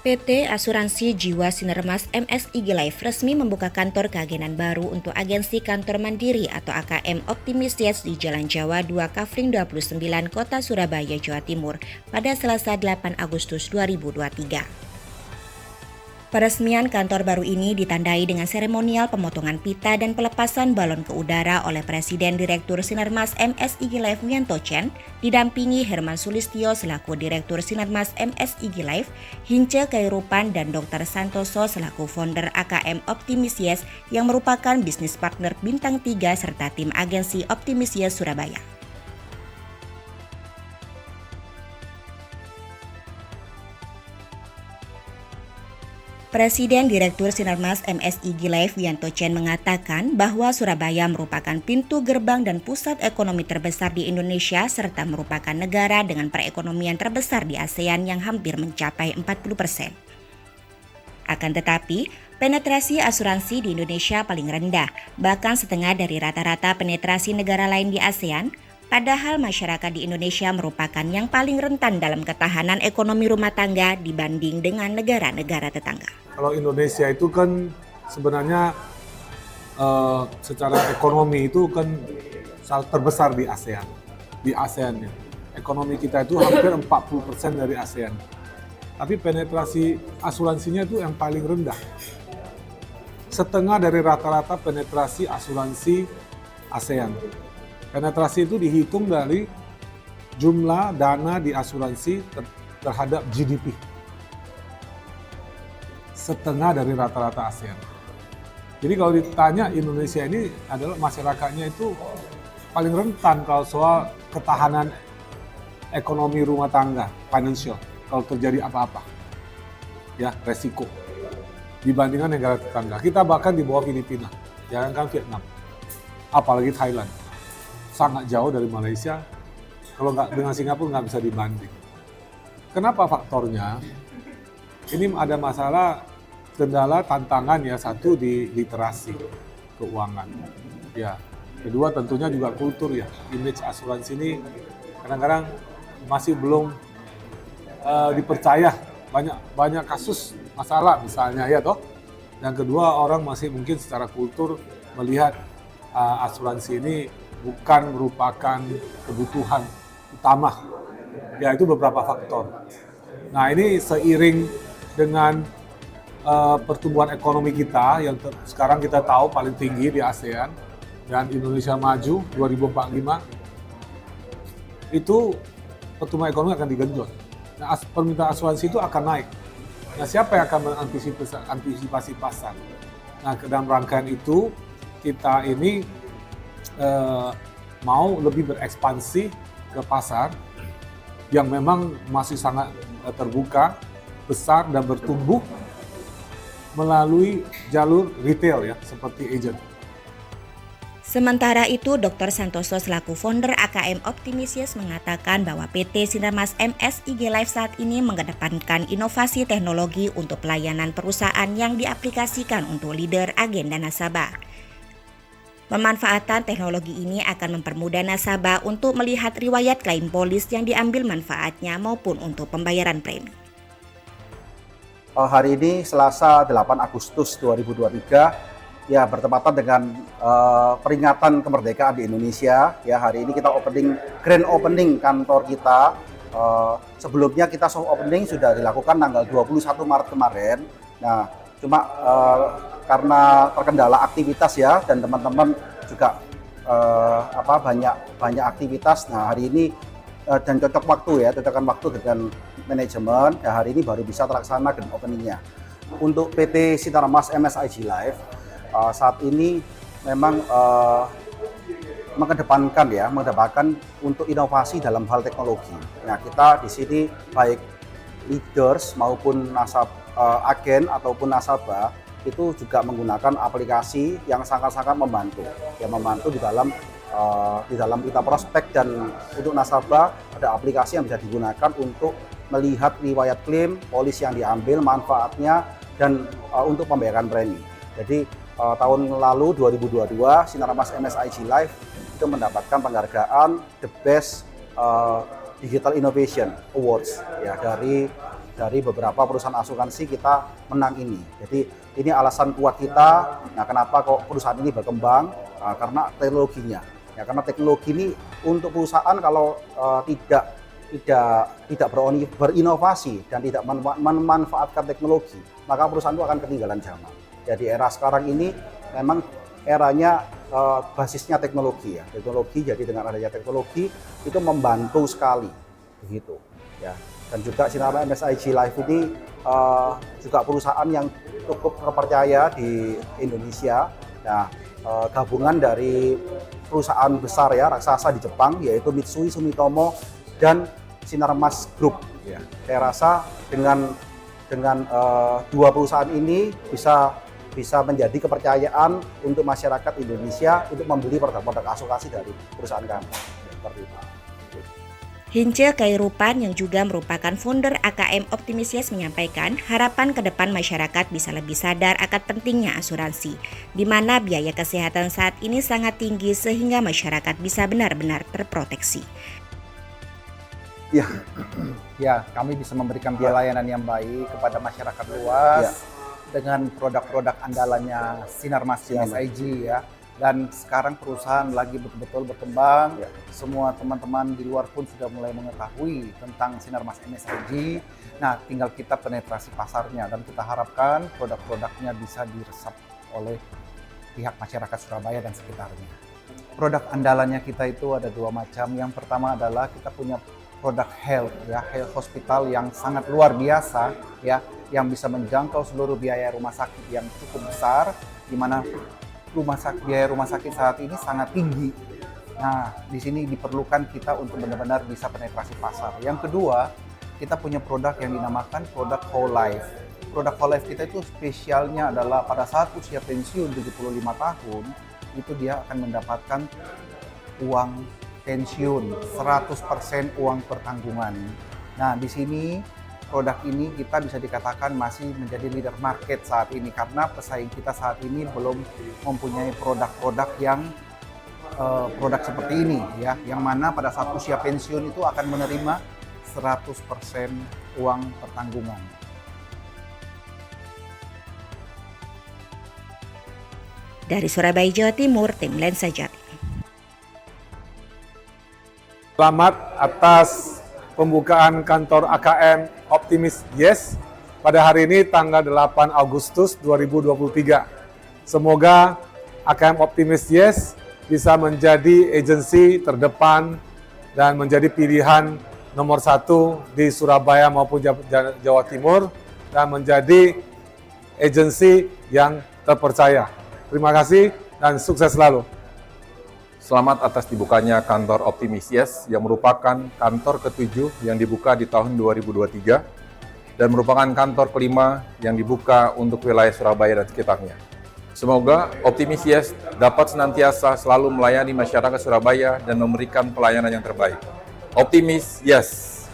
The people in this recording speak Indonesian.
PT Asuransi Jiwa Sinarmas MSIG Life resmi membuka kantor keagenan baru untuk agensi kantor mandiri atau AKM Optimisias di Jalan Jawa 2 Kafling 29 Kota Surabaya, Jawa Timur pada Selasa 8 Agustus 2023. Peresmian kantor baru ini ditandai dengan seremonial pemotongan pita dan pelepasan balon ke udara oleh Presiden Direktur Sinarmas MSIG Life Wianto Chen, didampingi Herman Sulistyo selaku Direktur Sinarmas MSIG Life, Hince Kairupan dan Dr. Santoso selaku founder AKM Optimisias yang merupakan bisnis partner bintang 3 serta tim agensi Optimisias Surabaya. Presiden Direktur Sinarmas MSIG Life Wianto Chen mengatakan bahwa Surabaya merupakan pintu gerbang dan pusat ekonomi terbesar di Indonesia serta merupakan negara dengan perekonomian terbesar di ASEAN yang hampir mencapai 40%. Akan tetapi, penetrasi asuransi di Indonesia paling rendah, bahkan setengah dari rata-rata penetrasi negara lain di ASEAN. Padahal masyarakat di Indonesia merupakan yang paling rentan dalam ketahanan ekonomi rumah tangga dibanding dengan negara-negara tetangga. Kalau Indonesia itu kan sebenarnya secara ekonomi itu kan terbesar di ASEAN. Di ASEAN ya. Ekonomi kita itu hampir 40% dari ASEAN. Tapi penetrasi asuransinya itu yang paling rendah. Setengah dari rata-rata penetrasi asuransi ASEAN. Penetrasi itu dihitung dari jumlah dana di asuransi terhadap GDP. Setengah dari rata-rata ASEAN. Jadi kalau ditanya Indonesia ini adalah masyarakatnya itu paling rentan kalau soal ketahanan ekonomi rumah tangga, financial, kalau terjadi apa-apa. Ya, resiko. Dibandingkan negara tetangga. Kita bahkan di bawah Filipina, jangankan Vietnam, apalagi Thailand. Sangat jauh dari Malaysia, kalau nggak dengan Singapura nggak bisa dibanding. Kenapa faktornya? Ini ada masalah kendala tantangan ya, satu di literasi keuangan. Ya, kedua tentunya juga kultur ya. Image asuransi ini kadang-kadang masih belum dipercaya, banyak kasus masalah misalnya ya toh. Yang kedua orang masih mungkin secara kultur melihat asuransi ini bukan merupakan kebutuhan utama. Ya itu beberapa faktor. Nah ini seiring dengan pertumbuhan ekonomi kita yang sekarang kita tahu paling tinggi di ASEAN dan Indonesia Maju 2045, itu pertumbuhan ekonomi akan digenjot. Nah permintaan asuransi itu akan naik. Nah siapa yang akan mengantisipasi pasar? Nah dalam rangkaian itu kita ini mau lebih berekspansi ke pasar yang memang masih sangat terbuka, besar dan bertumbuh melalui jalur retail ya, seperti agent. Sementara itu, Dr. Santoso selaku founder AKM Optimisias mengatakan bahwa PT Sinarmas MSIG Life saat ini mengedepankan inovasi teknologi untuk pelayanan perusahaan yang diaplikasikan untuk leader, agen, dan nasabah. Pemanfaatan teknologi ini akan mempermudah nasabah untuk melihat riwayat klaim polis yang diambil manfaatnya maupun untuk pembayaran premi. Hari ini Selasa 8 Agustus 2023 ya bertepatan dengan peringatan kemerdekaan di Indonesia. Ya hari ini kita grand opening kantor kita. Sebelumnya kita soft opening sudah dilakukan tanggal 21 Maret kemarin. Nah, cuma karena terkendala aktivitas ya dan teman-teman juga banyak aktivitas. Nah hari ini dan cocok waktu dengan manajemen. Ya hari ini baru bisa terlaksana grand openingnya. Untuk PT Sinarmas MSIG Life saat ini memang mengedepankan untuk inovasi dalam hal teknologi. Nah kita di sini baik leaders maupun agen ataupun nasabah itu juga menggunakan aplikasi yang sangat-sangat membantu di dalam kita prospek, dan untuk nasabah ada aplikasi yang bisa digunakan untuk melihat riwayat klaim, polis yang diambil, manfaatnya, dan untuk pembayaran premi. Jadi tahun lalu 2022 Sinarmas MSIG Life itu mendapatkan penghargaan The Best Digital Innovation Awards ya dari dari beberapa perusahaan asuransi kita menang ini. Jadi ini alasan kuat kita. Nah, kenapa kok perusahaan ini berkembang? Karena teknologinya. Ya, karena teknologi ini untuk perusahaan kalau tidak berinovasi dan tidak memanfaatkan teknologi, maka perusahaan itu akan ketinggalan zaman. Jadi era sekarang ini memang eranya basisnya teknologi ya. Teknologi, jadi dengan adanya teknologi itu membantu sekali begitu ya. Dan juga Sinarmas MSIG Life ini juga perusahaan yang cukup terpercaya di Indonesia. Nah, gabungan dari perusahaan besar ya, raksasa di Jepang, yaitu Mitsui Sumitomo dan Sinarmas Group ya. Saya rasa dengan dua perusahaan ini bisa menjadi kepercayaan untuk masyarakat Indonesia untuk membeli produk-produk asuransi dari perusahaan kami. Seperti itu. Hince Kairupan yang juga merupakan founder AKM Optimis Yes menyampaikan harapan ke depan masyarakat bisa lebih sadar akan pentingnya asuransi, di mana biaya kesehatan saat ini sangat tinggi sehingga masyarakat bisa benar-benar terproteksi. Ya, kami bisa memberikan pelayanan yang baik kepada masyarakat luas dengan produk-produk andalannya Sinarmas MSIG ya. Dan sekarang perusahaan lagi betul-betul berkembang. Semua teman-teman di luar pun sudah mulai mengetahui tentang Sinarmas MSIG. Nah, tinggal kita penetrasi pasarnya dan kita harapkan produk-produknya bisa diresap oleh pihak masyarakat Surabaya dan sekitarnya. Produk andalannya kita itu ada dua macam. Yang pertama adalah kita punya produk health ya, health hospital yang sangat luar biasa ya, yang bisa menjangkau seluruh biaya rumah sakit yang cukup besar, di mana biaya rumah sakit saat ini sangat tinggi. Nah, di sini diperlukan kita untuk benar-benar bisa penetrasi pasar. Yang kedua, kita punya produk yang dinamakan produk whole life. Produk whole life kita itu spesialnya adalah pada saat usia pensiun 75 tahun, itu dia akan mendapatkan uang pensiun 100% uang pertanggungan. Nah, di sini produk ini kita bisa dikatakan masih menjadi leader market saat ini karena pesaing kita saat ini belum mempunyai produk-produk yang produk seperti ini ya, yang mana pada saat usia pensiun itu akan menerima 100% uang pertanggungan. Dari Surabaya, Jawa Timur, tim Lensa Jatim. Selamat atas pembukaan kantor AKM Optimis Yes pada hari ini tanggal 8 Agustus 2023. Semoga AKM Optimis Yes bisa menjadi agensi terdepan dan menjadi pilihan nomor 1 di Surabaya maupun Jawa Timur dan menjadi agensi yang terpercaya. Terima kasih dan sukses selalu. Selamat atas dibukanya kantor Optimis Yes yang merupakan kantor ke-7 yang dibuka di tahun 2023 dan merupakan kantor kelima yang dibuka untuk wilayah Surabaya dan sekitarnya. Semoga Optimis Yes dapat senantiasa selalu melayani masyarakat Surabaya dan memberikan pelayanan yang terbaik. Optimis Yes.